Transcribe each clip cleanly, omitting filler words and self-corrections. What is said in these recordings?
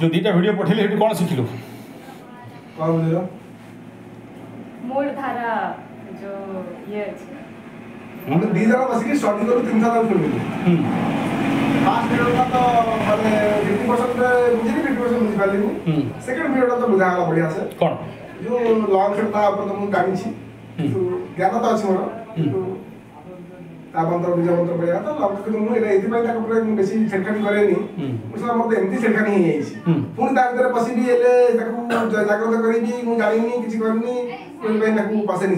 जो दीटा वीडियो पठेली हेटु कौन सिखिलु कौन बुझलो मूल धारा जो ये अछि हम दी जरा बस की स्टडी करू 3 साल सुनिलु फास्ट पीरियड का तो माने 50% बुझिली 50% बुझि पालिनी सेकंड पीरियड तो बुझा गला बढ़िया से कौन जो लॉन्ग शॉट था अपन तो मु जानि छी तो ज्ञान तो अछि मोर तो ताबंतर बीज मंत्र पड़िया तो लॉन्ग शॉट मु एला एति पय ताक पूरा बेसी छेड़खानी करेनी मुसला मते एमती छेड़खानी ही आइछि पुनी ता भीतर पसिबी एले ताकू जागृत करिबी मु जानिनी किछि करनी कोइ पय ताकू पासे नि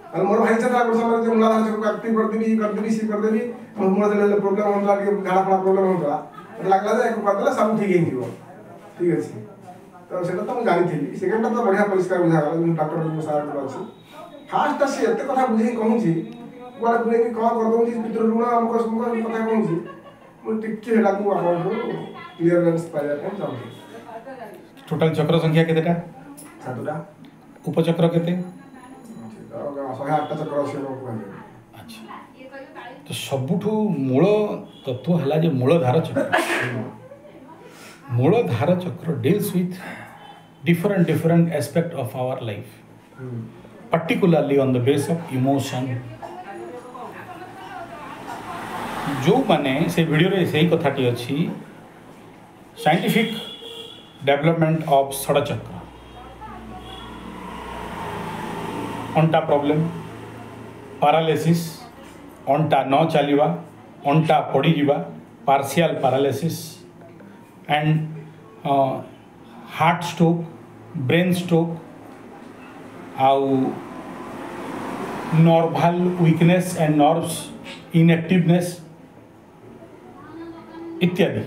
और मोर भाई चला को समय जो मुला धार को एक्टिव कर देबी सी कर देबी मोर देले प्रॉब्लम होला कि झाड़ा फड़ा प्रॉब्लम होला तो लागला जे एक कर देला सब ठीक हे जीवो ठीक अछि तो सेटा तो मु जानि थी सेकंड तो बढ़िया परिष्कार बुझा गला डॉक्टर को सारा को अछि फास्ट से एते कथा बुझी कहू छी गोडा गुने कि कह कर दउ छी पितर ऋण हमको समको कथा कहू छी मु टिके हेला को आपण को क्लियरेंस पाया के जाऊ टोटल चक्र संख्या केतेटा सातटा उपचक्र केते अच्छा तो सबुठू मूल तत्व है जे मूलधार चक्र मूलधार चक्र deals with different aspect of our life particularly on the base of emotion जो माने से वीडियो रे सही कथाटी अछि साइंटिफिक डेवलपमेंट ऑफ षडचक्र अंटा प्रॉब्लम पैरालिसिस अंटा न चलिवा अंटा पड़ी जीवा partial paralysis and heart stroke brain stroke आउ nerval weakness and nerves inactiveness इत्यादि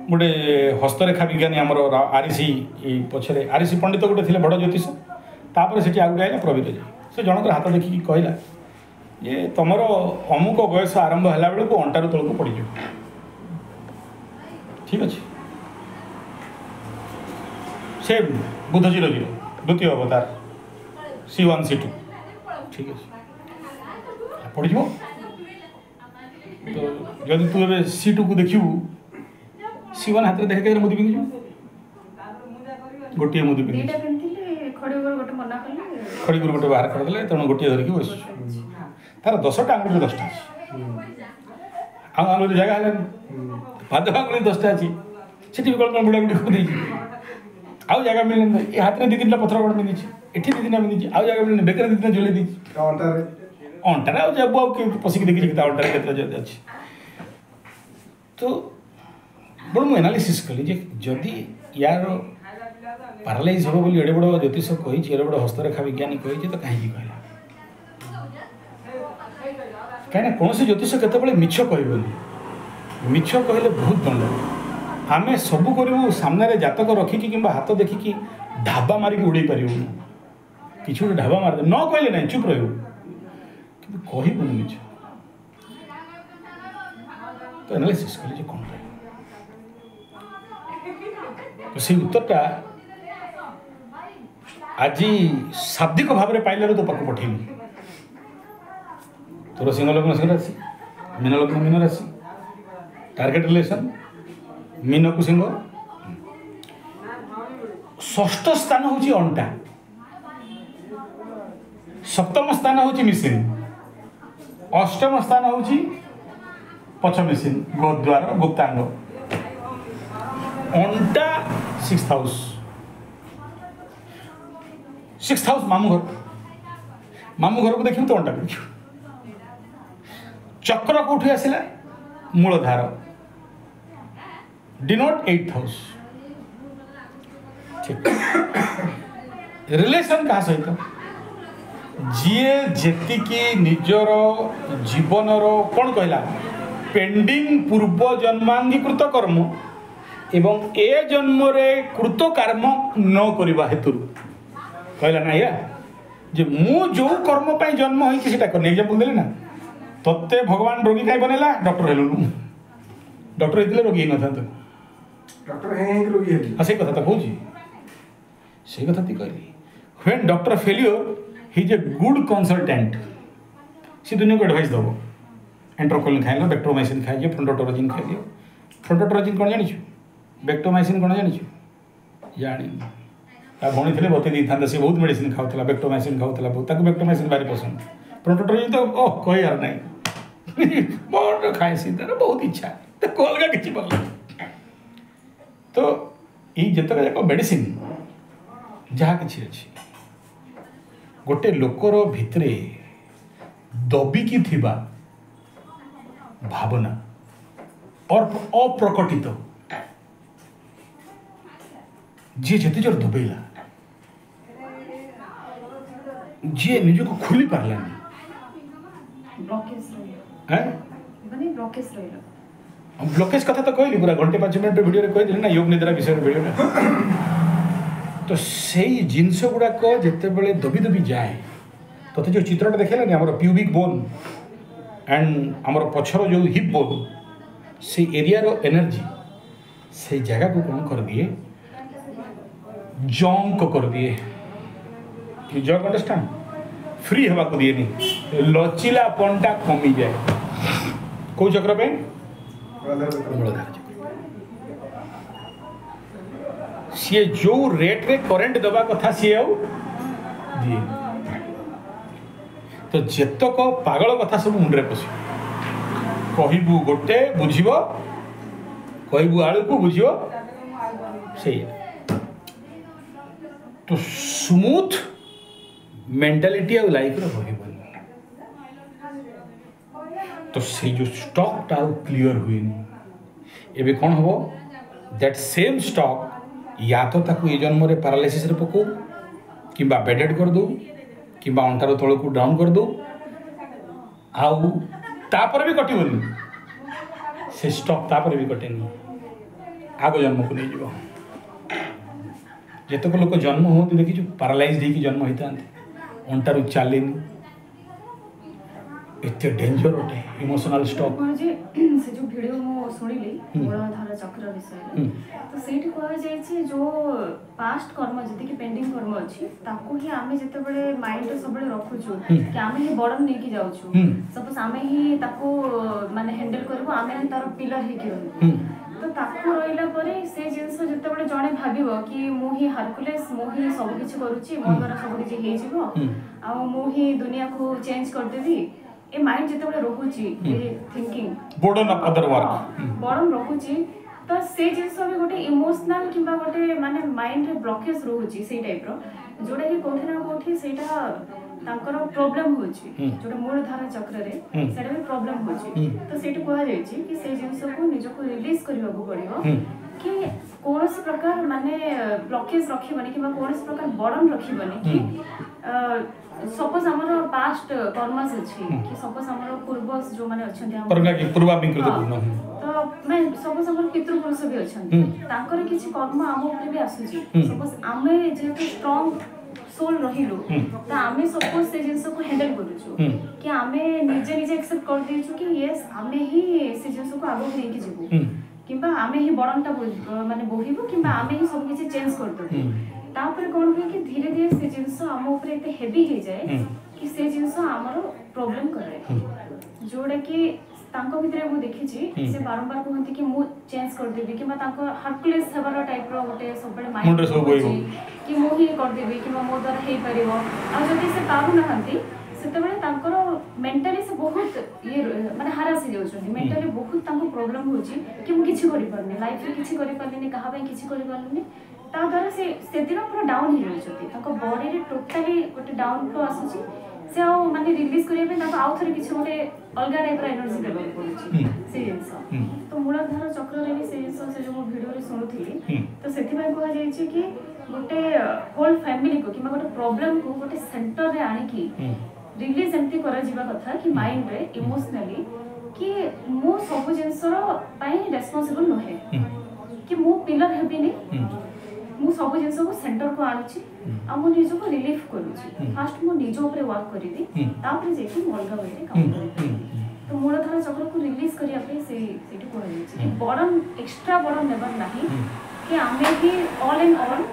गोटे हस्तरेखा विज्ञानी आमर आरिसी पछरे आरिसी पंडित गोटे थे बड़ ज्योतिष तापर से आगे आइला प्रवीर से जनक हाथ देखिकी कहला ये तुमर अमुक बयस आरंभ है बेलू अंटारू तल को पड़ ठीक अच्छे से बुध 00 द्वितीय अवतार C1 C2 ठीक है पड़ तो जदि तू ए C2 को देखू C1 हाथ में देख के मुदी पिंधि गोटे मुदी पिंधि खड़ी गोटे बाहर कर देले तेणु गोटे धरिकी बस तार 10टा आंगुली 10टा आंगुली जगह है पाद आंगुली 10टा अच्छी से बुढ़ा बुढ़ी खोदी आउ जगह मिलने ये हाथ में 2-3टा पथर गोड़ मिली एठी 2-3टा मिली आउ जगह मिलने बेकर 2-3टा झुले दी अंटारे आउ जब आउ के पसिक देखि अंटारे केते अच्छी तो बड़ मुझे एनालिसिस कली जे जदि यार पैरालाइज हो बोली एडे बड़ ज्योतिष कही एडे बड़ हस्तरेखा विज्ञानी कही तो कहीं कहला कहीं कौन से ज्योतिष केतबेले मिछ कहबोनी मिछ कहले बहुत दंड आमे सब करू सामने जातक रखिकी कि हाथ देखिकी ढाबा मारिकी उड़े पार किसी गोटे ढाबा मार न कहले ना चुप रही कि कहबुनि मिछ तो एनालिसिस कली कौन तो से उत्तरटा आज शाब्दिक भाव में पाइल तो पाक पठेली तोर सिंह लग्न सिंह राशि मीन लग्न मीन राशि टार्गेट रिलेशन मीन को सिंह षष्ठ स्थान हूँ अंटा सप्तम स्थान हूँ मिसिन अष्टम स्थान हूँ पछ मिसिन गोद्वार गुप्तांग अंटा 6th हाउस मामू घर को देखिए तो अंटा देखिए चक्र कौटी आसला मूलधार डिनोट 8th हाउस ठीक रिलेशन क्या सहित जीए जेतिकी निजर जीवनर कौन कहला पेंडिंग पूर्व जन्मांगीकृत कर्म एवं ए जन्म रे कृत कर्म न करवा हेतु कहला ना या जे मु जो कर्म पाई जन्म होई सेटा कर एग्जांपल देले ना तत्ते भगवान रोगी काई बनेला डॉक्टर हेलु डॉक्टर हेतले रोगी न था डॉक्टर है रोगी है हसे कथा त कहूजी से कथा ती कहली when doctor failure he is a good consultant सी दुनिया को एडवाइस दबो एंट्रोकोलिन खाइल बेक्टोमाइसिन खाइए फ्रंटोटोरोजिन खाइए फ्रंटोटोरोजिन कौन जानी बेक्टोमाइसिन कौन जानी जानी भौणी थे बतई था सी बहुत मेडिसिन खाऊला बेक्टोमाइसिन खाऊला बहुत बेक्टोमाइसिन भारी पसंद फ्रंटोटोरोजिन तो ओह कह यार नहीं बड़ खाए सी तार बहुत इच्छा तो अलग किसी भल तो ये जितक जाक मेडिसिन जहाँ कि अच्छी गोटे लोकर भितरे दबिकी थिबा भावना और अप्रकटित जी जिते जोर दबेला जी निज को खुली पार्लानी ब्लॉकेज कथा तो कहली पूरा घंटे 5 मिनट वीडियो कहली ना योग निद्रा विषय वीडियो तो से जिनस गुड़ाक जिते बड़े दबी दबी जाए तो जो चित्रटा देखलानी आम प्यूबिक बोन एंड आमर पछर जो हिप बोन से एरिया रो एनर्जी से जगह को कौन कर दिए जंक कर दिए जंक अंडरस्टैंड फ्री हवा को दिए नहीं लचिला पंटा कमी जाए कौ चक्र पे मूलधार चक्र सी जो रेट रे करेंट दबा कथा सी आउ दिए तो जेतक पागल कथा सब मुंडे पश कहबू गोटे बुझ कहबू आलू को बुझ से तो स्मूथ मेंटालिटी आ लाइफ रे तो से जो स्टॉक टा क्लियर हुए एबे कौन हो दैट सेम स्टॉक या तो ताकू ये जन्म रे पैरालिसिस रे पको किंबा बेडेड कर दो किंबा अंटार तल को डाउन कर दो आउ तापर भी कटिबनी से स्टॉक तापर भी कटेनी आगो जन्म को नहीं जीव जेतक लोक जन्म होती देखी पैरालाइज होकर जन्म होता अंटारू चलेनी एते डेंजर अटे इमोशनल स्टॉक से जो वीडियो मो सुनिली मूलधार चक्र विषय तो सेठी कहा जाय छै जो पास्ट कर्म जति कि पेंडिंग कर्म अछि ताको ही आमे जते बळे माइंड सब बळे रखु छु कि आमे ही बर्डन नै कि जाउ छु सपोज आमे ही ताको माने हैंडल करबो आमे ही तार पिलर ही कि तो ताको रहिला परे से जिंस जते बळे जणे भाबिबो कि मो ही हार्कुलेस मो ही सब किछ करूची मो द्वारा सब किछ हे जिवो आ मो ही दुनिया को चेंज कर देबी ए माइंड जते बळे रहूची ए thinking burden of other work burden रहूची तो से जिंस भी गोटे इमोशनल किबा गोटे माने माइंड रे ब्लॉकेज रहूची से टाइप रो जोडा कि कोठी ना कोठी सेटा तांकर प्रॉब्लम होची जोडा मूलधार चक्र रे सेटा भी प्रॉब्लम होची तो सेट कहा जाय छी कि से जिंस को निज को रिलीज करबा को पड़ियो कि कोनस प्रकार माने ब्लॉकेज रखिबनी किबा कोनस प्रकार बर्डन रखिबनी कि सपोज हमर पास्ट कर्मस अछि कि सपोज हमर पूर्वज जो माने अछंती हम परगा कि पूर्वाभिकृत पूर्ण तो मैं सपोज हमर पितृ पुरुष भी अछंती तांकर किछि कर्म हम ऊपर भी आसुची सपोज आमे जे स्ट्रांग सोल रहिलो त आमे सपोज से जिंस को हैंडल करूछु कि आमे निजे निजे एक्सेप्ट कर देछु कि यस आमे ही से जिंस को आगो लेके जेबो किबा आमे ही बडनटा माने बोहिबो किबा आमे ही सब किछि चेंज कर दो तापर कोन हो कि धीरे धीरे से जिंस हम ऊपर एते हेवी हे जाए कि से जिंस हमरो प्रॉब्लम करे जोडा कि तांको भितरे मु देखि छी से बारंबार कहंती कि मु चेंज कर देबी किबा तांको हार्कुलेस हेबार टाइप रो गोटे सबले माइंड कि मु ही कर देबी किबा मो द्वारा हे परिबो आ जति से पारु नहंती सेतबेले तांकर मेंटली से बहुत ये माने हारास हो जाउछन मेंटली बहुत तांको प्रॉब्लम होची कि मु किछि करि परनी लाइफ रे किछि करि परनी कहा बे किछि करि परनी ता द्वारा से दिन पूरा डाउन हो जाउछती तांको बॉडी रे टोटली गोटे डाउन फ्लो आसुची से आ माने रिलीज करिया पे तांको आउ थरे किछि गोटे अलगा टाइप रो एनर्जी देबा पड़ुची से जिंस तो मूलधार चक्र रे भी से जिंस से जो मो वीडियो रे सुनुथि तो सेथि भाई कहा जाय छै कि गोटे होल फैमिली को किबा गोटे प्रॉब्लम को गोटे सेंटर रे आनी की रिलीज एमती करा जीवा कथा कि माइंड रे इमोशनली कि मो सब जिंसर पई रेस्पोंसिबल नहे कि मो पिलर हेबिनी मु सब जिंस को सेंटर को आनुची आ मो निजो को रिलीफ करूची फर्स्ट मो निजो ऊपर वर्क करी दी तापर जेकी मोलगा वेरे काम करी तो मूलधार चक्र को रिलीज करिया पे सेठी को होई कि बर्डन एक्स्ट्रा बर्डन नेबर नाही कि आमे ही ऑल इन ऑल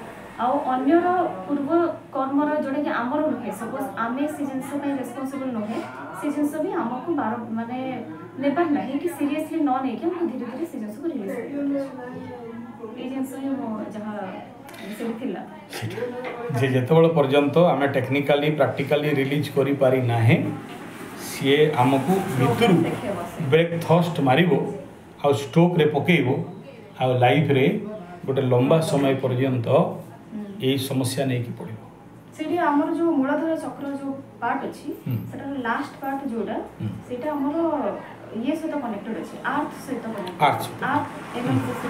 आउ अन्यर पूर्व कर्मर जोड़ा कि आमर नुहे सपोज आमे से जिनस पे रेस्पोंसिबल नुहे से जिनस भी हमको माने नेबार नहीं कि सीरियसली न नहीं कि हम धीरे धीरे से जिनस को रिलीज ए जिनस ही मो जहां से थिला जे जेतेबेले पर्यंत आमे टेक्निकली प्रैक्टिकली रिलीज करि पारि नाही सी आमको भितर ब्रेकफास्ट मारिबो आ स्टोक रे पकेइबो आ लाइफ रे गोटे लंबा समय पर्यंत यही समस्या नहीं कि पड़ो सेठी हमर जो मूलाधार चक्र जो पार्ट अछि सेटा लास्ट पार्ट जोडा सेटा हमर ये सहित कनेक्टेड अछि अर्थ सहित कनेक्टेड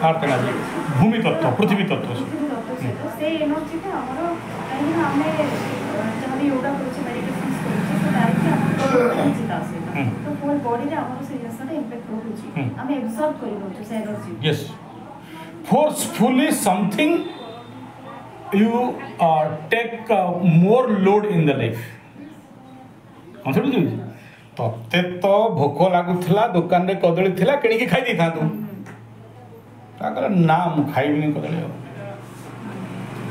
अर्थ एनर्जी भूमि तत्व पृथ्वी तत्व से एनर्जी ता हमर काहे हमें जब योगा करै मेडिटेशन करै से डायरेक्टली हमर तो फुल बॉडी रे हमर से जैसा इम्पैक्ट होउछि हमें एब्जॉर्ब करि होउछि से energy yes forcefully something you take more load in the life कौन बुझी तते तो भोक लगुला दुकान रे कदली थिला किणी खाई दी था ना मु खाइबिनी कदली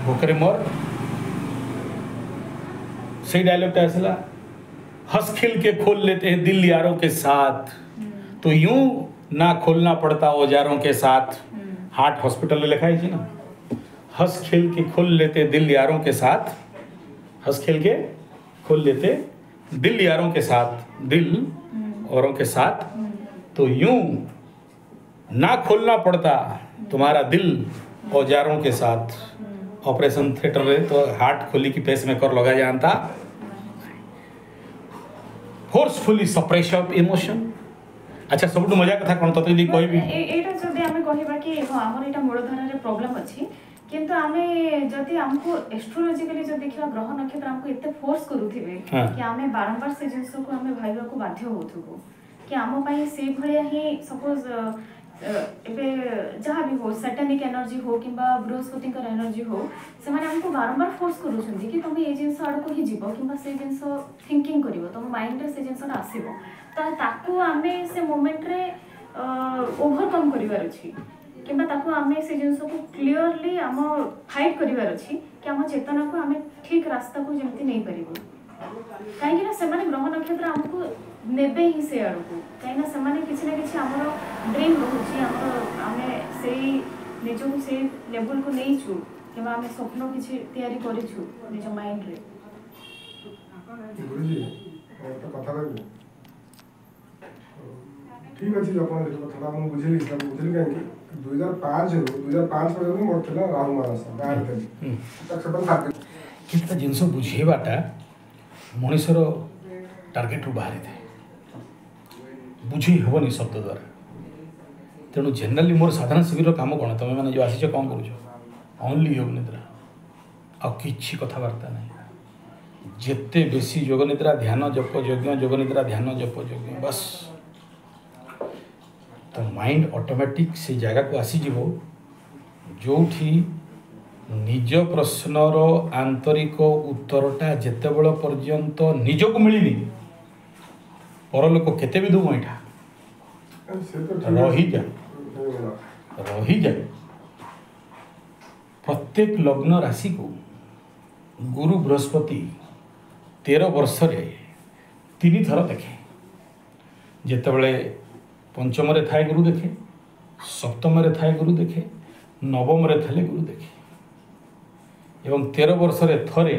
भोकरे मोर सही डायलॉग टा आसला हंस खिल के खोल लेते हैं दिल यारों के साथ तो यूं ना खोलना पड़ता औजारों के साथ हार्ट हॉस्पिटल में लिखा है ना हंस खेल के खोल लेते दिल यारों के साथ हंस खेल के खोल लेते दिल यारों के साथ दिल औरों के साथ तो यूं ना खोलना पड़ता तुम्हारा दिल औजारों के साथ ऑपरेशन थिएटर में तो हार्ट खोली की पेस में कर लगा जानता फोर्सफुली सप्रेशन ऑफ इमोशन अच्छा सब मजा कथा कौन तो यदि कहबी एटा जदि हमें कहबा कि हां हमर एटा मूलधारा रे प्रॉब्लम अछि किंतु हमें जदि हमको एस्ट्रोलॉजिकली जो देखिबा ग्रह नक्षत्र हमको एते फोर्स करूथिबे कि हमें बारंबार से जिंस को हमें भाईबा को बाध्य होथुबो कि हम पई से भलिया ही सपोज एबे जहाँ भी हो सैटेनिक एनर्जी हो किंबा बृहस्पति का एनर्जी हो से माने हमको बारंबार फोर्स करूछंती कि तुम ए जिंस आड़ को ही जीवो किंबा से जिंस थिंकिंग करिवो तुम माइंड रे से जिंस आसीबो तो ताकू हमें से मोमेंट रे ओवरकम करिवार अछि किंबा ताकू हमें से जिंस को क्लियरली हम फाइट करिवार अछि कि हम चेतना को हमें ठीक रास्ता को जेमति नहीं परिबो काहे कि से माने ग्रह नक्षत्र हमको नेबे ही से आड़ को काहे से माने किछि ना किछि हमरो ड्रीम रहउछि हमरो हमें सेही निजो को से लेवल को नहीं छु किंबा हमें स्वप्न किछि तैयारी करि छु निज माइंड रे गुरुजी तो कथा कहबो ठीक अछि अपन देखो कथा हम बुझिली काहे कि 2005 पर्यंत मोर थला राहु मानस बाहर थे तक सब साथ कितना जिनस बुझेबाटा मनुष्यर टार्गेट रु बाहरी थे बुझी हेबनी शब्द द्वारा तेणु जेनराली मोर साधारण शिविर काम कौन तुम मैंने जो आसीच कौन कर ओनली योग निद्रा आ किछि कथबार्ता नहीं जेते बेसी योग निद्रा ध्यान जप यज्ञ योग निद्रा ध्यान जप यज्ञ बस तो माइंड ऑटोमेटिक से जगह को आसीज जो निज प्रश्नर आंतरिक उत्तरटा जिते बड़ पर्यंत निजक मिलनी परलोक केते भी दूँ यहाँ रही जाए प्रत्येक लग्न राशि को गुरु बृहस्पति 13 वर्ष रे 3 थर देखे जितेबले पंचम रे थाए गुरु देखे सप्तम रे थाए गुरु देखे नवम रे थाले गुरु देखे एवं 13 वर्ष रे थरे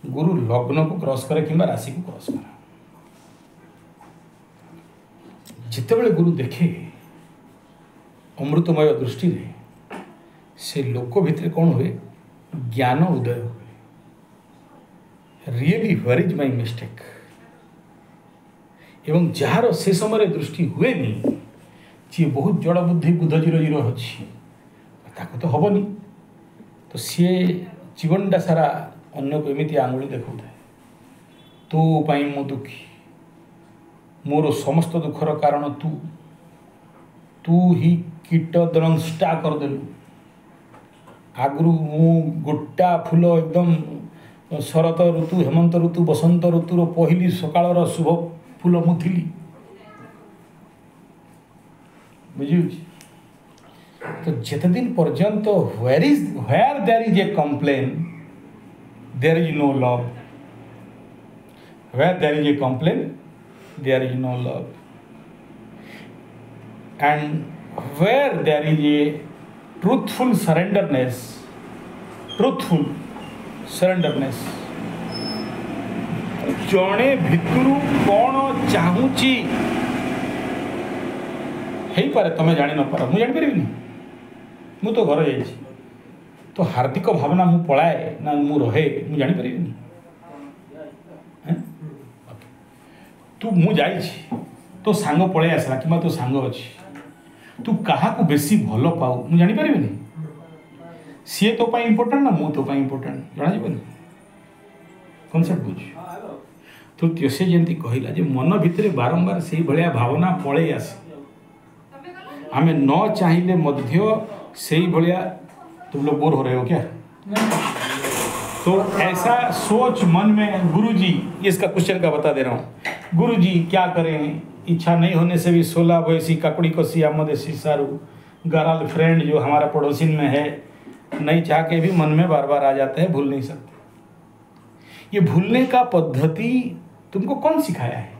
गुरु लग्न को क्रॉस करे किंबा राशि को क्रॉस करे जितेबले गुरु देखे अमृतमय दृष्टि रे से लोक भितर कौन हुए ज्ञान उदय हुए really where is my mistake एवं जार से समय दृष्टि हुए नहीं जी बहुत जड़ बुद्धि बुध जीरो जीरो अच्छी ताको तो हेनी तो सी जीवनटा सारा अन्य को एमती आंगुली देखा तू पाई मु दुखी मोर समस्त दुखर कारण तू तू ही कीट द्रंष्टा करदेलु आगु मु गोटा फूल एकदम शरत ऋतु हेमंत ऋतु बसंत ऋतुर पहली सकाळर शुभ फूल मुथिली बुझी तो जिते दिन पर्यंत where there is a complaint there is no love where there is a complaint there is no love and where there is a truthful surrenderness, ଜଣେ ଭିତରୁ କ'ଣ ଚାହୁଁଛି ହେଇପାରେ ତମେ ଜାଣି ନପାର, ମୁଁ ଜାଣିପାରିବିନି। ମୁଁ ତ ଘର ଯାଇଛି, ତ ହାର୍ଦ୍ଦିକ ଭାବନା ମୁଁ ପଳାଏ ନା ମୁଁ ରହେ ମୁଁ ଜାଣିପାରିବିନି। ତୁ ମୁଁ ଯାଇଛି, ତୋ ସାଙ୍ଗ ପଳେଇ ଆସିଲା କିମ୍ବା ତୋ ସାଙ୍ଗ ଅଛି, ତୁ କାହାକୁ ବେଶୀ ଭଲ ପାଉ ମୁଁ ଜାଣିପାରିବିନି। ସିଏ ତୋ ପାଇଁ ଇମ୍ପୋର୍ଟାଣ୍ଟ ନା ମୁଁ ତୋ ପାଇଁ ଇମ୍ପୋର୍ଟାଣ୍ଟ ଜଣାଯିବନି। କନସେପ୍ଟ ବୁଝ। ତୃତୀୟ, ସେ ଯେମିତି କହିଲା ଯେ ମନ ଭିତରେ ବାରମ୍ବାର ସେଇଭଳିଆ ଭାବନା ପଳେଇ ଆସେ, हमें न चाहिए मध्य सही भलिया। तुम लोग बोर हो रहे हो क्या? तो ऐसा सोच मन में, गुरुजी इसका क्वेश्चन का बता दे रहा हूँ। गुरुजी क्या करें, इच्छा नहीं होने से भी 16 वैसी ककड़ी कसी आमदेसी सारू गर्ल फ्रेंड जो हमारा पड़ोसी में है, नहीं चाह के भी मन में बार बार आ जाता है, भूल नहीं सकते। ये भूलने का पद्धति तुमको कौन सिखाया है?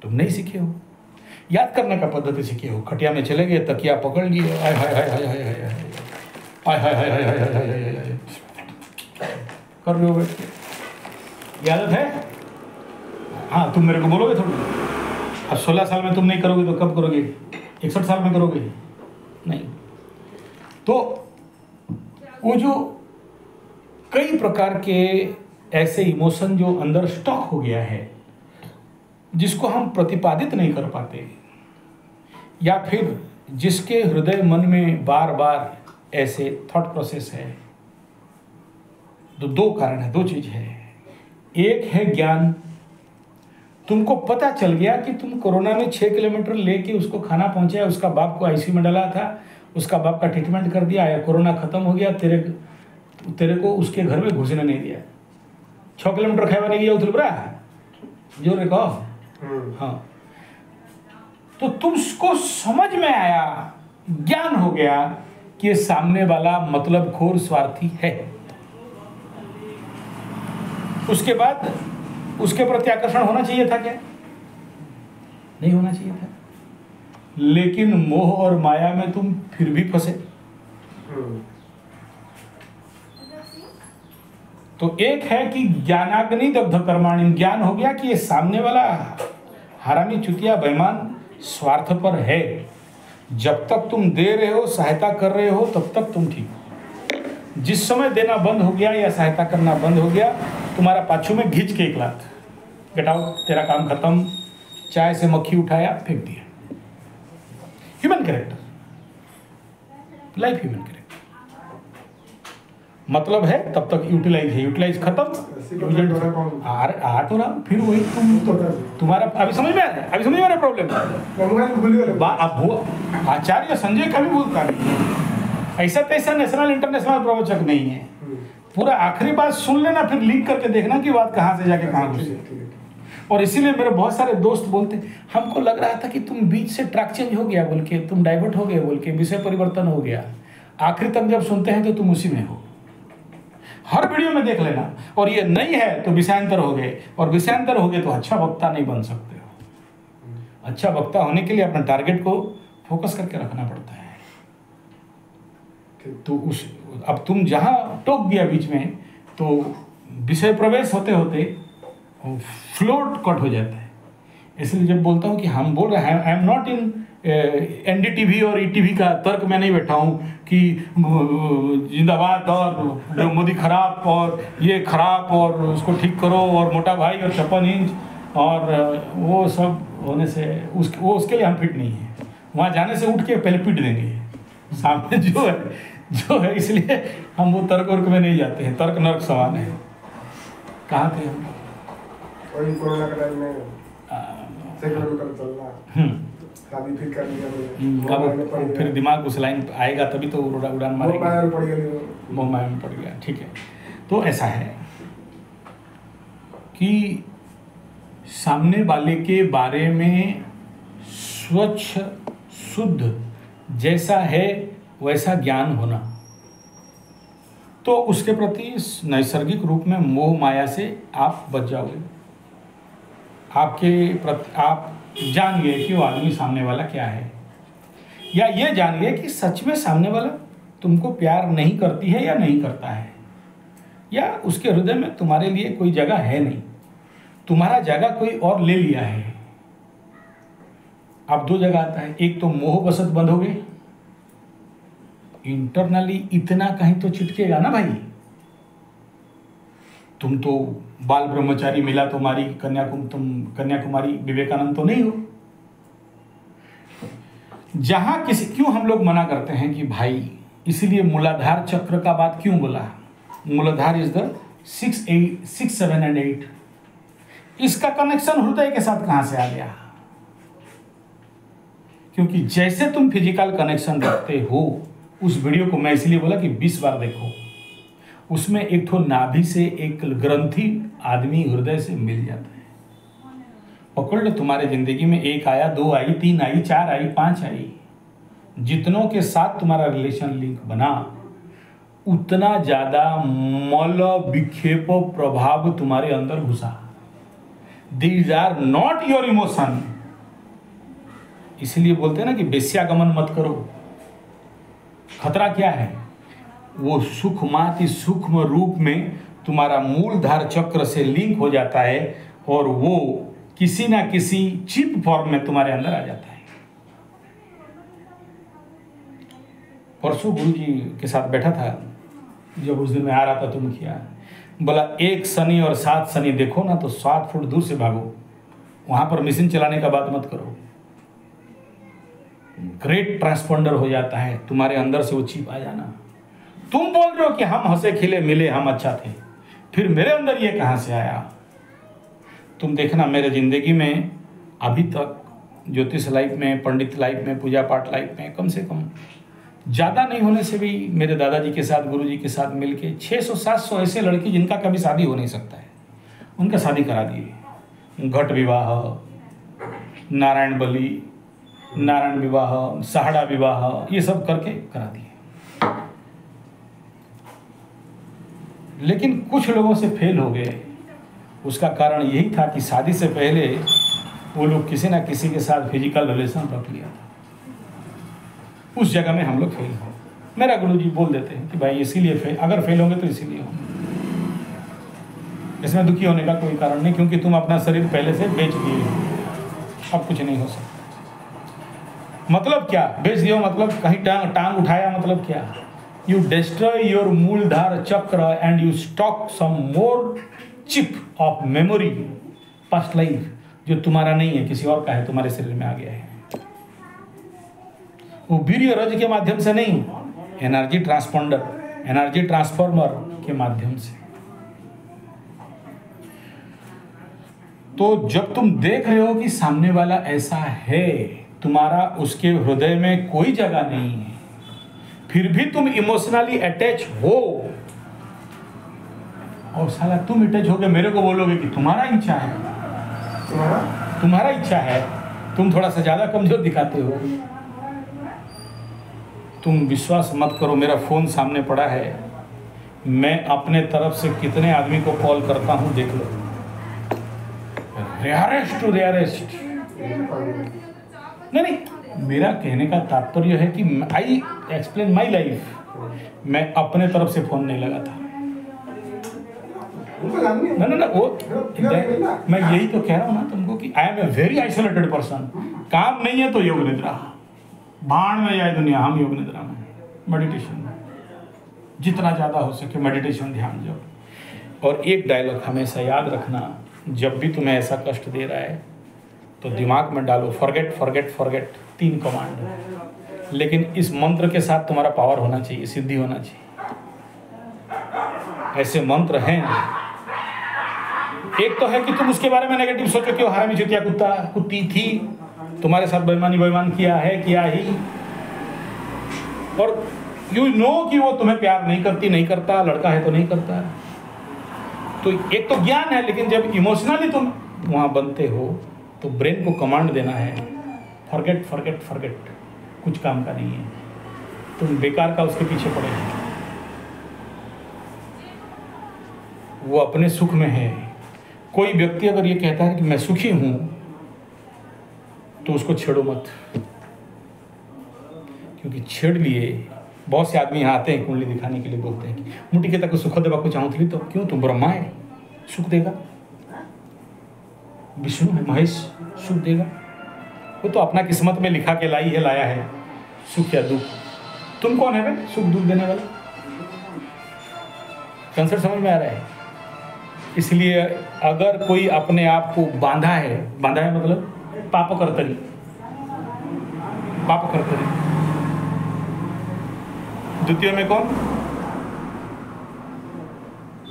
तुम नहीं सीखे हो। याद करने का पद्धति सीखे हो, खटिया में चले गए, तकिया पकड़ लिए, हाय हाय हाय हाय हाय हाय हाय हाय हाय हाय हाय हाय हाय हाय कर रहे हो बैठ के। आदत है? हाँ, तुम मेरे को बोलोगे थोड़ी। अब 16 साल में तुम नहीं करोगे तो कब करोगे? 61 साल में करोगे? नहीं। तो वो जो कई प्रकार के ऐसे इमोशन जो अंदर स्टॉक हो गया है, जिसको हम प्रतिपादित नहीं कर पाते, या फिर जिसके हृदय मन में बार बार ऐसे थॉट प्रोसेस है, तो दो कारण है, दो चीज है। एक है ज्ञान। तुमको पता चल गया कि तुम कोरोना में 6 किलोमीटर लेके उसको खाना पहुंचाया, उसका बाप को आईसीयू में डाला था, उसका बाप का ट्रीटमेंट कर दिया, या कोरोना खत्म हो गया, तेरे को उसके घर में घुसने नहीं दिया। 6 किलोमीटर खावा नहीं गया उधर बरा जो रे कहो। हाँ, तो तुमको समझ में आया, ज्ञान हो गया कि सामने वाला मतलब खोर स्वार्थी है। उसके बाद उसके प्रति आकर्षण होना चाहिए था क्या? नहीं होना चाहिए था। लेकिन मोह और माया में तुम फिर भी फंसे। तो एक है कि ज्ञानाग्नि दग्ध कर्माणि, ज्ञान हो गया कि ये सामने वाला हरामी चुतिया बेईमान स्वार्थ पर है। जब तक तुम दे रहे हो, सहायता कर रहे हो, तब तक तुम ठीक हो। जिस समय देना बंद हो गया या सहायता करना बंद हो गया, तुम्हारा पाछू में घिंच के एक लात, गेट आउट, तेरा काम खत्म। चाय से मक्खी उठाया, फेंक दिया। Human character, life human character. मतलब है तब तक यूटिलाइज है, यूटिलाइज खत्म, आ तो रहा फिर वही तुम्हारा। अभी समझ में आ रहा है? अभी समझ में आ रहा है प्रॉब्लम? अब आचार्य संजय कभी भूलता नहीं है। ऐसा तैसा नेशनल इंटरनेशनल प्रवचक नहीं है। पूरा आखिरी बात सुन लेना, फिर लिंक करके देखना कि बात कहाँ से जाके कहाँ घुसे। और इसीलिए मेरे बहुत सारे दोस्त बोलते, हमको लग रहा था कि तुम बीच से ट्रैक चेंज हो गया बोल के, तुम डाइवर्ट हो गए बोल के, विषय परिवर्तन हो गया। आखिरी तक जब सुनते हैं तो तुम उसी में हो। हर वीडियो में देख लेना। और ये नहीं है तो विषयांतर हो गए, और विषयांतर हो गए तो अच्छा वक्ता नहीं बन सकते हो। अच्छा वक्ता होने के लिए अपना टारगेट को फोकस करके रखना पड़ता है। तो अब तुम जहाँ टोक दिया बीच में, तो विषय प्रवेश होते होते फ्लोट कट हो जाता है। इसलिए जब बोलता हूँ कि हम बोल रहे हैं, I am not in NDTV और ETV का तर्क में नहीं बैठा हूँ कि जिंदाबाद और जो मोदी खराब और ये खराब और उसको ठीक करो और मोटा भाई और 56 इंच और वो सब होने से वो उसके लिए हम फिट नहीं है। वहाँ जाने से उठ के पहले पीट देंगे सामने जो है। इसलिए हम वो तर्क वर्क में नहीं जाते हैं। तर्क नर्क समान है। कहाँ थे हम? कोरोना का टाइम में शादी फिर कर लिया। अब फिर दिमाग उस लाइन आएगा तभी तो उड़ान मारेगा। मोह माया में पड़ गया। ठीक है। तो ऐसा है कि सामने वाले के बारे में स्वच्छ शुद्ध जैसा है वैसा ज्ञान होना, तो उसके प्रति नैसर्गिक रूप में मोह माया से आप बच जाओगे। आपके प्रति आप जानिए कि वो आदमी सामने वाला क्या है, या ये जानिए कि सच में सामने वाला तुमको प्यार नहीं करती है या नहीं करता है, या उसके हृदय में तुम्हारे लिए कोई जगह है नहीं, तुम्हारा जगह कोई और ले लिया है। अब दो जगह आता है, एक तो मोह बसत बंधोगे, इंटरनली इतना कहीं तो चिटकेगा ना भाई। तुम तो बाल ब्रह्मचारी मिला तुम्हारी तुम कन्याकुमारी विवेकानंद तो नहीं हो। जहां किसी, क्यों हम लोग मना करते हैं कि भाई, इसलिए मूलाधार चक्र का बात क्यों बोला। मूलाधार इज द 6, 7 and 8। इसका कनेक्शन हृदय के साथ कहां से आ गया? क्योंकि जैसे तुम फिजिकल कनेक्शन रखते हो, उस वीडियो को मैं इसलिए बोला कि 20 बार देखो, उसमें एक तो नाभि से एक ग्रंथि आदमी हृदय से मिल जाता है। पकड़ लो, तुम्हारे जिंदगी में 1 आया, 2 आई, 3 आई, 4 आई, 5 आई, जितनों के साथ तुम्हारा रिलेशन लिंक बना, उतना ज्यादा मल विक्षेप प्रभाव तुम्हारे अंदर घुसा। These are not your emotion. इसलिए बोलते हैं ना कि वेश्यागमन मत करो। खतरा क्या है? वो सूक्ष्माति सूक्ष्म रूप में तुम्हारा मूलधार चक्र से लिंक हो जाता है और वो किसी ना किसी चिप फॉर्म में तुम्हारे अंदर आ जाता है। परसों गुरु जी के साथ बैठा था, जब उस दिन मैं आ रहा था तो मुखिया बोला, 1 शनि और 7 शनि देखो ना तो 7 फुट दूर से भागो, वहां पर मशीन चलाने का बात मत करो। ग्रेट ट्रांसपोंडर हो जाता है तुम्हारे अंदर से वो चिप आ जाना। तुम बोल रहे हो कि हम हंसे खिले मिले, हम अच्छा थे, फिर मेरे अंदर ये कहां से आया? तुम देखना, मेरे जिंदगी में अभी तक ज्योतिष लाइफ में, पंडित लाइफ में, पूजा पाठ लाइफ में कम से कम ज़्यादा नहीं होने से भी मेरे दादाजी के साथ, गुरुजी के साथ मिलके 600-700 ऐसे लड़की जिनका कभी शादी हो नहीं सकता है, उनका शादी करा दिए। घट विवाह, नारायण बलि, नारायण विवाह, सहाड़ा विवाह, ये सब करके करा दिए। लेकिन कुछ लोगों से फेल हो गए। उसका कारण यही था कि शादी से पहले वो लोग किसी ना किसी के साथ फिजिकल रिलेशन रख लिया था। उस जगह में हम लोग फेल हो। मेरा गुरुजी बोल देते हैं कि भाई इसीलिए फेल, अगर फेल होंगे तो इसीलिए हो। इसमें दुखी होने का कोई कारण नहीं, क्योंकि तुम अपना शरीर पहले से बेच दिए हो, अब कुछ नहीं हो सकता। मतलब क्या बेच दिए हो? मतलब कहीं टांग उठाया, मतलब क्या? You destroy your मूलधार चक्र and you stock some more chip of memory past life, जो तुम्हारा नहीं है, किसी और का है, तुम्हारे शरीर में आ गया है। वो वीर्य रज के माध्यम से नहीं, एनर्जी ट्रांसपोंडर, एनर्जी ट्रांसफॉर्मर के माध्यम से। तो जब तुम देख रहे हो कि सामने वाला ऐसा है, तुम्हारा उसके हृदय में कोई जगह नहीं है, फिर भी तुम इमोशनली अटैच हो, और साला तुम अटैच होके मेरे को बोलोगे कि तुम्हारा इच्छा है, तुम्हारा इच्छा है, तुम थोड़ा सा ज्यादा कमजोर दिखाते हो। तुम विश्वास मत करो, मेरा फोन सामने पड़ा है, मैं अपने तरफ से कितने आदमी को कॉल करता हूं, देख लो। Rarest to rarest. नहीं, मेरा कहने का तात्पर्य है कि आई एक्सप्लेन माई लाइफ। मैं अपने तरफ से फोन नहीं लगा था। ना वो मैं यही तो कह रहा हूँ ना तुमको कि I am a very isolated person. काम नहीं है तो योग निद्रा, भाड़ में जाए दुनिया, हम योग निद्रा में, मेडिटेशन में, जितना ज़्यादा हो सके मेडिटेशन, ध्यान जब। और एक डायलॉग हमेशा याद रखना, जब भी तुम्हें ऐसा कष्ट दे रहा है तो दिमाग में डालो, फॉरगेट फॉरगेट फॉरगेट, 3 कमांड। लेकिन इस मंत्र के साथ तुम्हारा पावर होना चाहिए, सिद्धि होना चाहिए। ऐसे मंत्र हैं, एक तो है कि तुम उसके बारे में नेगेटिव सोचो कि वो हरामी चुतिया कुत्ती थी, तुम्हारे साथ बेईमान किया है, किया ही, और यू नो कि वो तुम्हें प्यार नहीं करती, नहीं करता, लड़का है तो नहीं करता। तो एक तो ज्ञान है, लेकिन जब इमोशनली तुम वहां बनते हो तो ब्रेन को कमांड देना है, फॉरगेट फॉरगेट फॉरगेट, कुछ काम का नहीं है, तुम बेकार का उसके पीछे पड़े हो। वो अपने सुख में है। कोई व्यक्ति अगर ये कहता है कि मैं सुखी हूं, तो उसको छेड़ो मत, क्योंकि छेड़ लिए बहुत से आदमी यहाँ आते हैं कुंडली दिखाने के लिए, बोलते हैं कि मुठी के तक सुख देवा को चाहूँगी, तो क्यों तुम ब्रह्मा है सुख देगा, विष्णु है महेश सुख देगा, वो तो अपना किस्मत में लिखा के लाई है, लाया है सुख या दुख, तुम कौन है भाई सुख दुख देने वाला। कंसेप्ट समझ में आ रहा है। इसलिए अगर कोई अपने आप को बांधा है मतलब पाप कर्तरी, द्वितीय में कौन,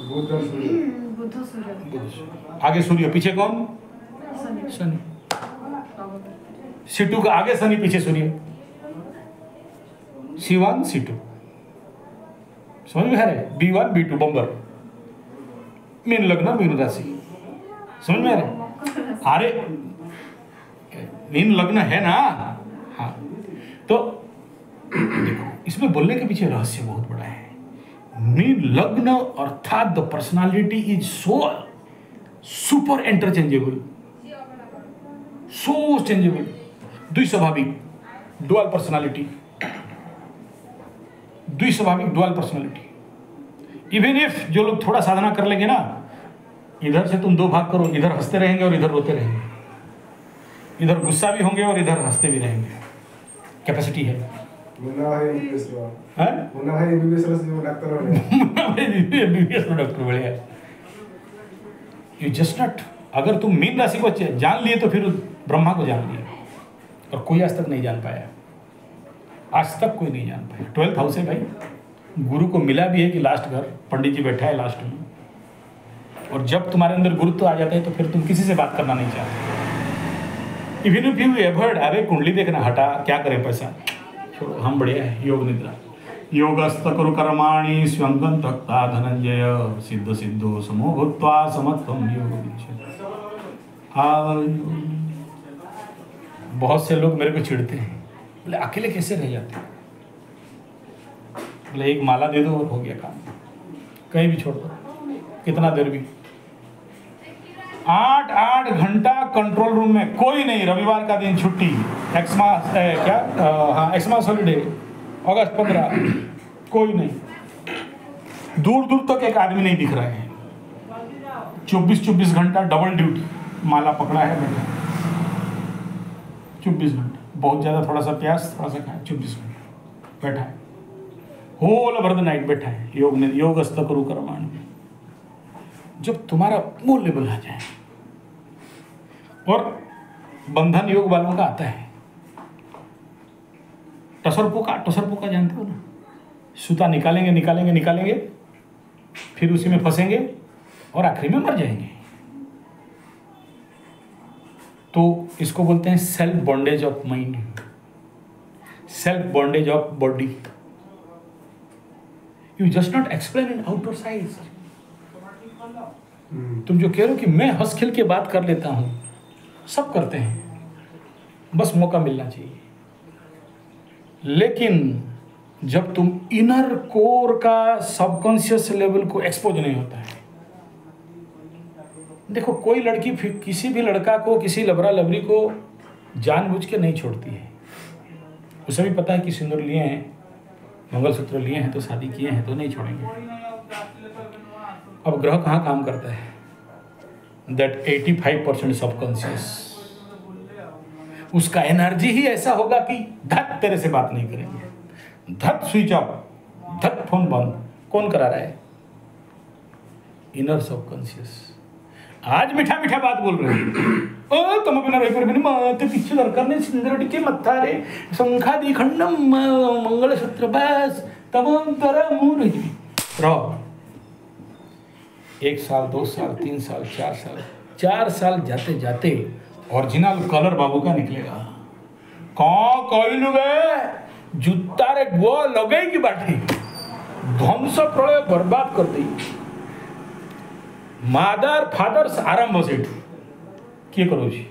बुध सूर्य, आगे सूर्य पीछे कौन, शनि। C2 का आगे शनि पीछे सूर्य, C1 C2 समझ में आ रहा है। B1 B2 बम्बर, मीन लग्न मीन राशि, समझ में आ रहा है। अरे मीन लग्न है ना, हाँ। तो देखो इसमें बोलने के पीछे रहस्य बहुत बड़ा है। मीन लग्न अर्थात the personality is so super interchangeable, so changeable, द्विस्वाभाविक, डुअल पर्सनालिटी, इवन इफ जो लोग थोड़ा साधना कर लेंगे ना, इधर से तुम दो भाग करो, इधर हंसते रहेंगे और इधर रोते रहेंगे, इधर गुस्सा भी होंगे और इधर हंसते भी रहेंगे, कैपेसिटी है। डॉक्टर बढ़िया। यू जस्ट नॉट, अगर तुम मीन राशि को जान लिए तो फिर ब्रह्मा को जान लिए, और कोई आज तक नहीं जान पाया, आज तक कोई नहीं जान पाया। 12th हाउस है भाई, गुरु को मिला भी है कि लास्ट घर, पंडित जी बैठा है लास्ट में, और जब तुम्हारे अंदर गुरुत्व आ जाता है तो फिर तुम किसी से बात करना नहीं चाहते। इवन इफ यू एवर्ड, अरे कुंडली देखना हटा, क्या करें पैसा, छोड़ो, हम बढ़िया है। योग निद्रा, योगस्त कुरु कर्माणि स्वंगं त्यक्त्वा धनंजय सिद्ध सिद्धो समो भूत्वा समत्वं योग। बहुत से लोग मेरे को चिढ़ते हैं, बोले अकेले कैसे रह जाते हैं, बोले एक माला दे दो और हो गया काम, कहीं भी छोड़ दो, कितना देर भी। 8 घंटा कंट्रोल रूम में, कोई नहीं, रविवार का दिन छुट्टी, एक्समास हॉलीडे, अगस्त 15, कोई नहीं, दूर दूर तक एक आदमी नहीं दिख रहा है, 24 घंटा डबल ड्यूटी, माला पकड़ा है बैठा 24 घंटा, बहुत ज़्यादा थोड़ा सा प्यास थोड़ा सा खाया, 24 घंटा बैठा है, होल ओवर द नाइट बैठा है। योगस्त कुरु कर्माणि। जब तुम्हारा वो लेवल आ जाए, और बंधन योग वालों का आता है, टसरपोका जानते हो ना, सूता निकालेंगे, फिर उसी में फंसेंगे और आखिरी में मर जाएंगे। तो इसको बोलते हैं self bondage of mind, self bondage of body. You just not explain in outer side. तुम जो कह रहे हो कि मैं हंस खेल के बात कर लेता हूं, सब करते हैं, बस मौका मिलना चाहिए। लेकिन जब तुम इनर कोर का सबकॉन्शियस लेवल को एक्सपोज नहीं होता है, देखो कोई लड़की किसी भी लड़का को, किसी लबरा लबरी को जानबूझ के नहीं छोड़ती है। उसे भी पता है कि सिंदूर लिए हैं, मंगलसूत्र लिए हैं, तो शादी किए हैं, तो नहीं छोड़ेंगे। अब ग्रह कहाँ काम करता है? दैट 85% सबकॉन्शियस, उसका एनर्जी ही ऐसा होगा कि धत तेरे से बात नहीं करेंगे, धत स्विच ऑफ, धत फोन बंद। कौन करा रहा है? Inner subconscious. आज मीठा मीठा बात बोल रहे हैं, ओ तुम बिना रही पर माते पीछे दरकार नहीं, सिंदूर टिके मत्थारे संखादि खंडम मंगलसूत्र बस तमाम तरह मुंह रहो। 1 साल 2 साल 3 साल 4 साल जाते जाते ओरिजिनल कलर बाबू का निकलेगा। कौन कोई लुगे जूता रे वो लगे की बाठी ध्वंस प्रलय बर्बाद कर दी। मादर फादर्स आरंभ से किए करूची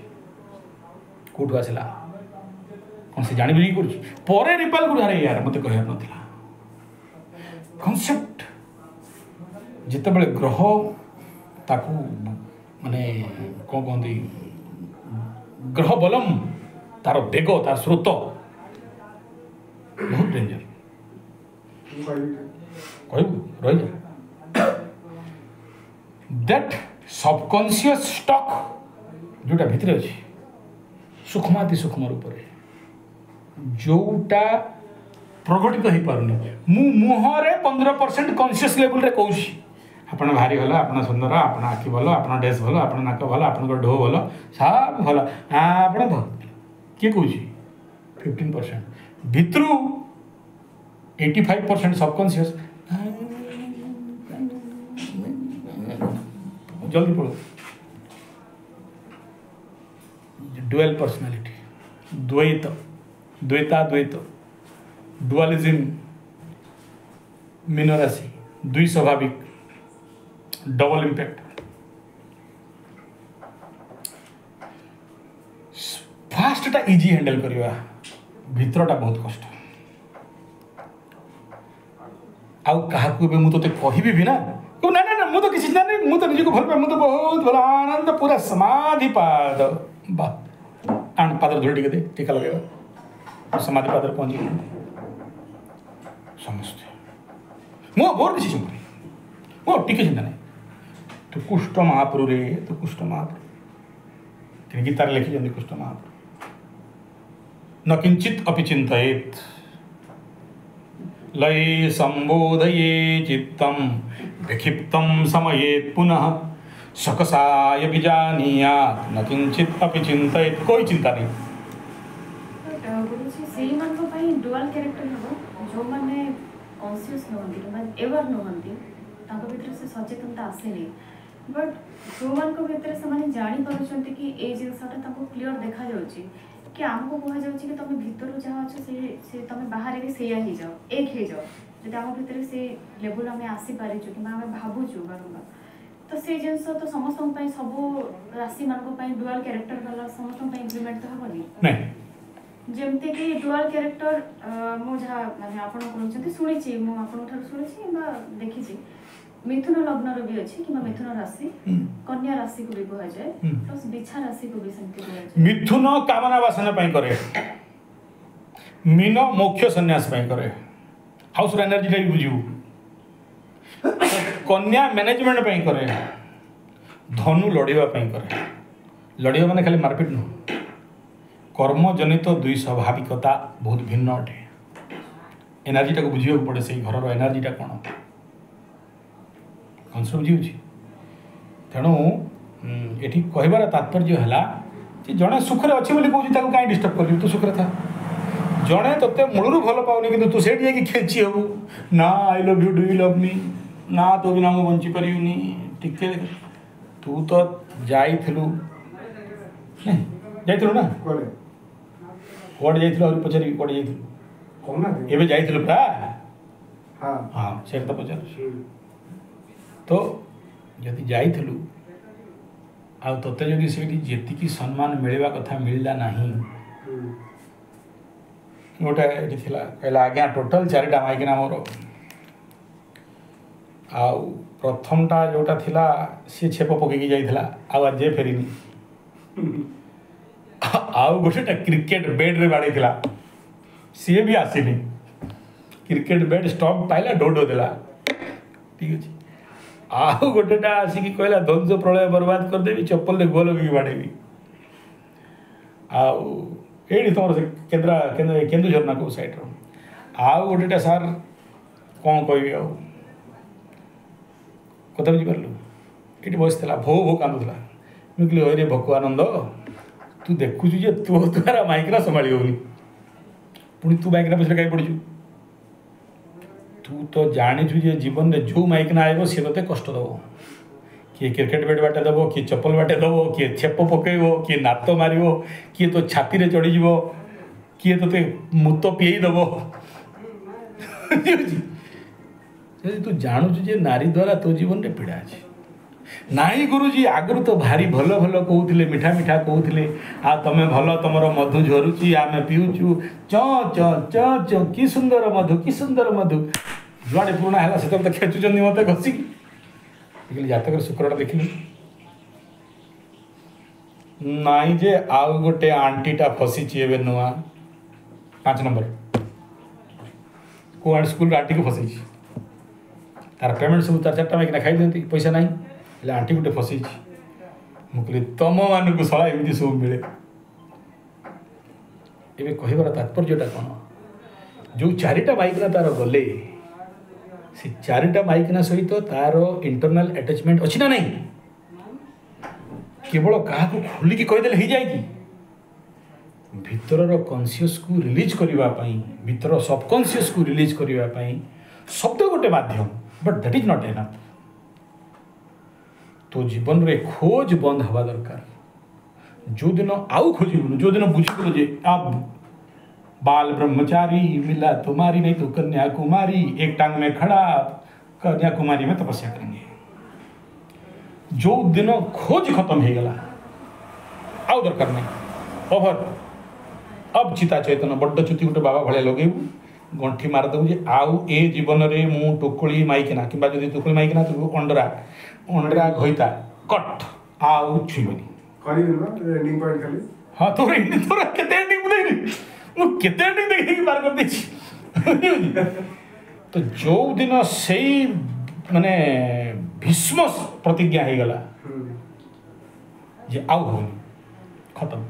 कोठू आसला कौन से जानी भी करूची परे रिपाल करू। अरे यार मत कहर नथिला कॉन्सेप्ट जितेबले ग्रह ताकू माने कौन कहते ग्रह बलम तार बेग तार स्रोत बहुत डेंजर कहबू रही दैट सबकॉन्शियस स्टॉक जोटा भितर अच्छी सूक्ष्माति सूक्ष्म रूप से जोटा प्रकटित हो पारनी मुहरे 15% कॉन्शियस लेवल रे कहूँ आपण भारी भल आप सुंदर आप आखि भल आप ड्रेस भल आप नाक भल आप ढो भल सब भल आप किए कौन 15% भितर 85% सबकॉन्शियस जल्दी पढ़ो डुअल पर्सनालिटी द्वैत डुअलिज्म मीन राशि दुई स्वाभाविक double impact FASTA easy handle करवा भितरटा बहुत कष्ट आउ क्या मुझे तो कहबी भी ना ना ना ना मुझे किसी जानी मुझे निजी को भल पाए मुझे बहुत भल आनंद पूरा समाधि पाद बा आन पाद धूल टे टीका लगे समाधि पाद पहुंची समस्त मो बोर किसी चिंता मो टिके चिंता नहीं तू कुष्ठ महाप्रभु रे तू कुष्ठ महाप्रभु गीतार लिखी कुष्ठ महाप्रभु न किंचित अपि चिंतयेत लय संबोधये चित्तम विक्षिप्तम समयेत पुनः सकसाय विजानीयात न किंचित अपि चिंतयेत कोई चिंता नहीं गुरुजी सेही मानक पई डुअल कैरेक्टर हो जो माने कॉन्शियस नहंती कि एवर नहंती ताको भीतर से सचेतनता आसेनी बट जो मानक भीतर से माने जानि पारुचंती कि ए जिंसटा ताको क्लियर देखा जाउची कि आमको कहा जाउची कि तमे भीतर जहा छ से तमे बाहर भी सेया ही जाओ एक ही जाओ जदि आम भीतर से लेवल आम आसी पारिछु कि आम भाबुछु बारंबार तो से जिनस तो समस्त सब राशि मान डुअल कैरेक्टर वाला समस्त इम्प्लीमेंट तो हेनी नहीं जमते कि डुअल कैरेक्टर मु जहा माने आपण कहउछथि सुनिछि मु आपण ठार सुनिछि बा देखिछि मिथुन लग्न रो भी अछि कि मिथुन राशि कन्या राशि को भी कहा जाए प्लस बिछा राशि को भी संकेत कहा जाए मिथुन कामना वासना पई करे मीन मोक्ष संन्यास पई करे हाउस एनर्जी टा बुझियो कन्या मैनेजमेंट पई करे धनु लड़िवा पई करे लड़िवा माने खाली मारपीट न कर्म जनित दुई स्वाभाविकता बहुत भिन्न अटे एनर्जी टा को बुझियो पड़े से घर रो एनर्जी टा कोन कौन बुझी तेणु ये कहबार तात्पर्य है कि जड़े सुखरे अच्छे बोली कौन कहीं डिस्टर्ब कर तू सुखरे था जड़े ते मूलू भल पाऊनी कि तू से खेची हबू ना I love you do you love me ना तो बिना मुझे बंची पारिनी टिके तू तो जाइलु ना कौड़ जा पचारि कौड़ जाइलु पूरा हाँ से तो पचार तो जदि जाइलु आ तोते जदि से जी सम्मान मिलवा कथा मिलला नहीं गोटे ये कहला आज्ञा टोटाल 4टा माइकिना मोर आउ प्रथमटा जोटा थिला सी छेप पकईकी जाइथिला आज फेरिनी आउ गोटेटा क्रिकेट बेड रे बाड़ीथिला सी भी आसीनी क्रिकेट बेड स्टॉप पाइला डोडो देला ठीक अच्छे आउ गोटेटा आसिक कहला ध्वंस प्रलय बर्बाद करदेवी चप्पल रे गोल लगी बाड़ेबी आउ ये तुम केन्द्रा केन्दुझर ना कौ साइड आउ गोटेटा सार कौन कह कथा बुझीपारू ये बसला भो भो कांदुला मुझे कहली अरे भकुआनंद तू देखुचु जे तो द्वारा माइकरा संभाली होनी पुणी तू माइकना पछे कहीं पड़ू तू तो जाचु जे जीवन में जो माइकना आएब सी ते कष्ट दब किए क्रिकेट बैट बाटे दब किए चप्पल बाटे दब किए छेप पकईब किए नात मार किए तो छाती रे चढ़ीज किए तो मुत पीई दब तू जानुचु जे नारी द्वारा तो जीवन में पीड़ा अच्छे नाई गुरुजी आगु तो भारी भल भल कहते मीठा मीठा कहते आ तमें भल तुम मधु झरुची आम पीऊचु च च च च कि सुंदर मधु जुआड़े पुराणा है से तो खेचुंट मत घसिकी जातक शुक्रटा देखिली नाई जे आउ गोटे आंटीटा फसीची एबे नुआ 5 नंबर को स्कूल आंटी को फसीची तार पेमेंट सब 4-4 माइक खाई दिखती पैसा नहीं हेल्ले आंटी गोटे फसीची मुझे तुम मान को सला एमती सब मिले एवं कहबार तात्पर्यटा कौन जो 4टा माइकना तार गले से 4टा माइकना सहित तार इंटरनल अटैचमेंट अच्छी ना नहीं केवल क्या खोलिकी कहीदेले हो जाए कि भितर कॉन्शियस को रिलीज करने भितर सबकॉन्शियस को रिलीज करने शब्द गोटे माध्यम but that is not enough तो जीवन रे खोज बंद हवा दरकार जो दिन आउ खोजबुन जो दिन बुझीगलु जे अब बाल ब्रह्मचारी मिला तुम्हारी नहीं तो कन्याकुमारी एक टांग में खड़ा कन्याकुमारी में तपस्या करेंगे जो दिन खोज खत्म हो गला आउ दरकार नहीं ओभर अब चिता चैतन्य बड्ड चुती गोटे बाबा भाया लगेबू गंठी मारदेबू जे आउ ए जीवन रे मु टोकली माइकिना कि टोकली माइकिना तू अंडरा घईता कट आउ छुईबनी एंडिंग पॉइंट खाली हाँ तोर केते एंडिंग बुलेनी मु केते एंडिंग देखि पार कर देछि तो जो दिन सेई माने भीष्म प्रतिज्ञा हो गला जे आउ होनी खत्म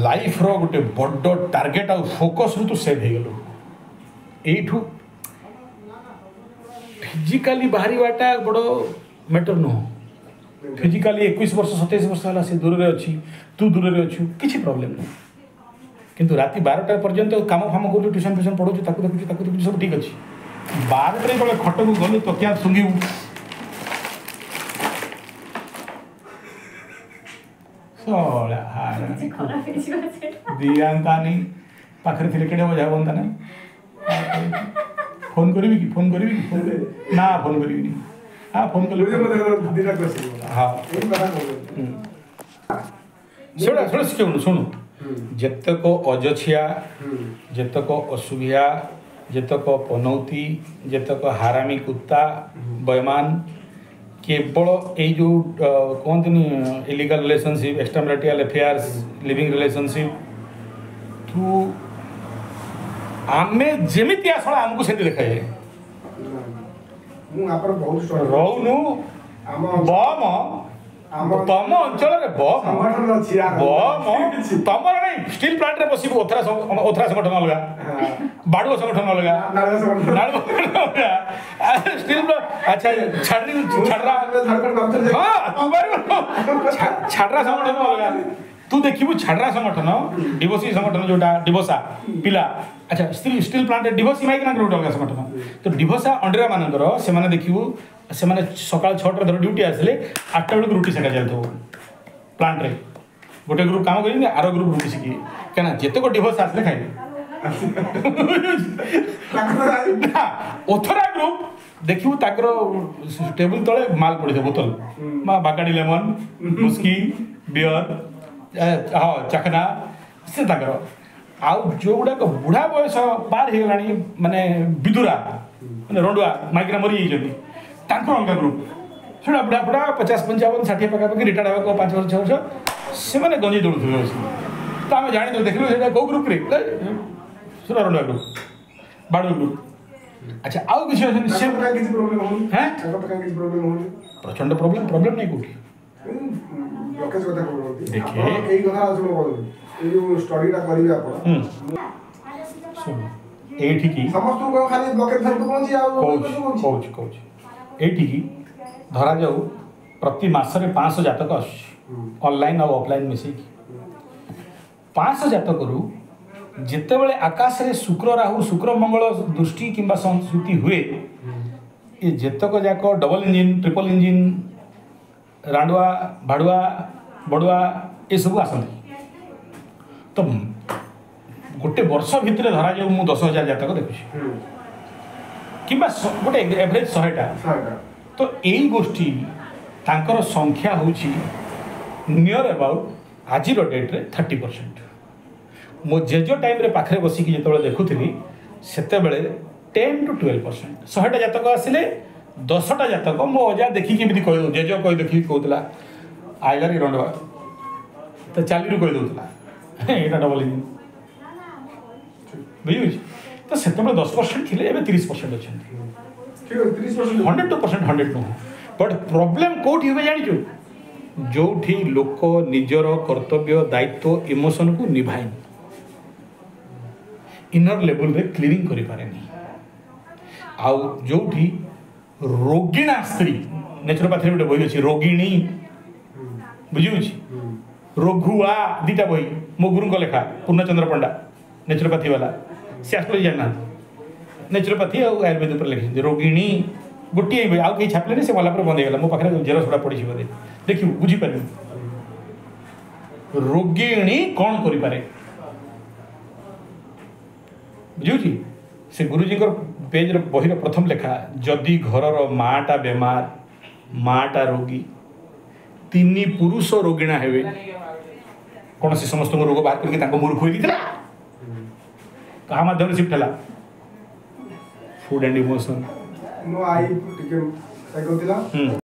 लाइफ रो गोटे बड़ टार्गेट आउ फोकस रु तो सेव हो गलो एठू फिजिकाली बाहरीवाटा बड़ मैटर नुह फिजिकाली 21 वर्ष 27 वर्ष है से दूर अच्छी तू दूर अच्छु किसी प्रॉब्लम नहीं किंतु राति 12टा पर्यंत काम फाम कर ट्यूशन फ्यूशन पढ़ू देखु सब ठीक अच्छे 12 जो खट को गलु तकिया सुंघिबू दियांता नहीं पाखरे थिले केडे मजा बनता नहीं फोन करी कि फोन करी ना फोन करी हाँ फोन कर हाँ शुणु शुणु शुणु जेतक अजछिया जेतक असुभिया जेतक पनौती जेतक हारामी कुत्ता बेमान केवल ये जो कहते illegal relationship extramarital affairs living relationship तू आमे जेमिति आसला हमको से देखा जाए रोनु बम तम अंचल बम तमर नहीं स्टील प्लांट रे बसिबू ओथरा संगठन अलग बाड़ुआ संगठन अलग स्टील अच्छा छाड़रा छाड़रा संगठन अलग तू देखिबू छाड़रा संगठन डिवोसी संगठन जोटा डिवोसा पिला अच्छा स्टील प्लांट डिवोसी माइक ना अलग संगठन तो डिवोसा अंडरा मानकर से माने देखिबू से माने सकाळ 6टा धर ड्यूटी आसले 8टा बेलू रुटी सेका जातो प्लांट रे गोटे ग्रुप काम करिने आरो ग्रुप रुटी सिकी केना जेते को डिवोस आसले खाइबे ओथरा ग्रुप देखिबू ताकर टेबल तळे माल पड़ी बोतल मा बाकाडी लेमन मुस्की बियर हाँ चखना से ताकर आउ जो गुड़ाक बुढ़ा बयस पार हो गलानी माने विदुरा माने रंडुआ माइग्रा मरी जाइछन्ती तांकर अलग ग्रुप सुना बुढ़ा बुढ़ा 50-55 60 पकापकी रिटायर्ड होगा 5 वर्ष 6 वर्ष से मैंने गंजी दौड़े तो आम जानी देख कौ ग्रुप रे सुना रंडुआ ग्रुप बाड़ू ग्रुप अच्छा आउ किसी प्रचंड प्रॉब्लम नहीं कौटी धरा जाऊ प्रति मासरे 500 जातक ऑनलाइन और ऑफलाइन मिसेकी 500 जातक जिते बड़े आकाश रे शुक्र राहु शुक्र मंगल दृष्टि किंबा संस्कृति हुए ये जेतक जाक डबल इंजिन ट्रिपल इंजिन रांडुआ भाड़ुआ बड़ुआ ये सब आसती तो गोटे वर्ष भितर धरा जाऊ मु 10,000 जातक देखुची किंबा गोटे एवरेज 100टा तो यही गोष्ठी तांकर संख्या होची नियर अबाउट आज डेट रे 30%। मो जेजो टाइम रे पाखरे बसिकी जेतबेले देखुथली सेतेबेले 10 to 12%। 100टा जातक आसिले 10टा जातक मो अजा देखिकी एमती कह जेजो कह देखिकी कहूला आइला रे रंडवा तो 40 कही दूसरा यहाँ डबल इंजिन बुझे तो से 10% थे 30% अच्छा ठीक है 30% 100% 100 नुह बट प्रोब्लेम कौटी हुए जानी जो लोक निजर कर्तव्य दायित्व इमोशन को निभाए इनर लेवल रे क्लीनिंग करि पारे नहीं आउ जो रोगिणा स्त्री नेचुरोपैथी गोटे बही अच्छी रोगिणी बुझी रघुआ दीटा बही मो गुरु लेखा पूर्णचंद्र पंडा नेचुरोपैथी वाला सी आस जाना नेचुरोपैथी और आयुर्वेद पर लिखी रोगिणी गोटे बही आउ कहीं छापले नहीं से वाला पर बंद हो गला मो पाखे जेरस गुड़ा पड़ी बोधे देखिए बुझीपार रोगिणी कौन करें बुझी से गुरुजी पेज बही प्रथम लेखा जदि घर माटा बेमार माटा रोगी 3 पुरुष रोगिणा हेबे कौन से समस्त रोग बाहर करके मुँह खोई देता क्या माध्यम शिफ्ट है फूड एंड इमोशन नो आई टिके साइको दिला